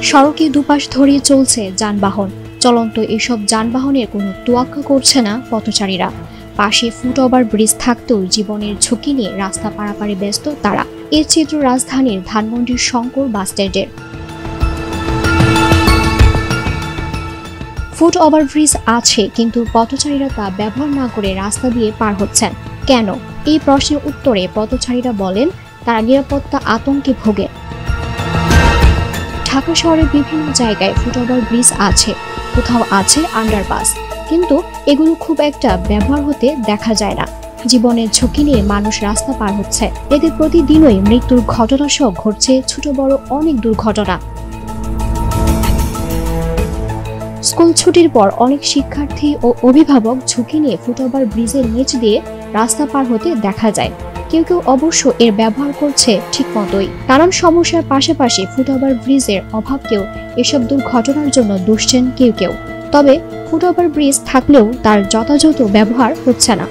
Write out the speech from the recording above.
সড়কে দুপাশ ধরে চলছে যানবাহন। চলন্ত এসব যানবাহনের কোনো তোয়াক্কা করছে না পথচারীরা। পাশে ফুটওভার ব্রিজ থাকতেও জীবনের ঝুঁকি নিয়ে রাস্তা পারাপারে ব্যস্ত তারা। এর চিত্র রাজধানীর ধানমন্ডির শঙ্কর বাসস্ট্যান্ডের। ফুটওভার ব্রিজ আছে, কিন্তু পথচারীরা তা ব্যবহার না করে রাস্তা দিয়ে পার হচ্ছেন কেন? এই প্রশ্নের উত্তরে পথচারীরা বলেন, তারা নিরাপত্তা আতঙ্কে ভোগে। ঢাকা শহরের বিভিন্ন জায়গায় ফুটওভার ব্রিজ আছে, কোথাও আছে আন্ডারপাস, কিন্তু এগুলো খুব একটা ব্যবহার হতে দেখা যায় না। জীবনের ঝুঁকি নিয়ে মানুষ রাস্তা পার হচ্ছে। এতে প্রতিদিনই মৃত্যুর ঘটনা সহ ঘটছে ছোট বড় অনেক দুর্ঘটনা। স্কুল ছুটির পর অনেক শিক্ষার্থী ও অভিভাবক ঝুঁকি নিয়ে ফুটওভার ব্রিজের নিচ দিয়ে রাস্তা পার হতে দেখা যায়। কেউ কেউ অবশ্য এর ব্যবহার করছে ঠিক মতোই। নানান সমস্যার পাশাপাশি ফুটওভার ব্রিজের অভাবকেও এসব দুর্ঘটনার জন্য দুষছেন কেউ কেউ। তবে ফুটওভার ব্রিজ থাকলেও তার যথাযথ ব্যবহার হচ্ছে না।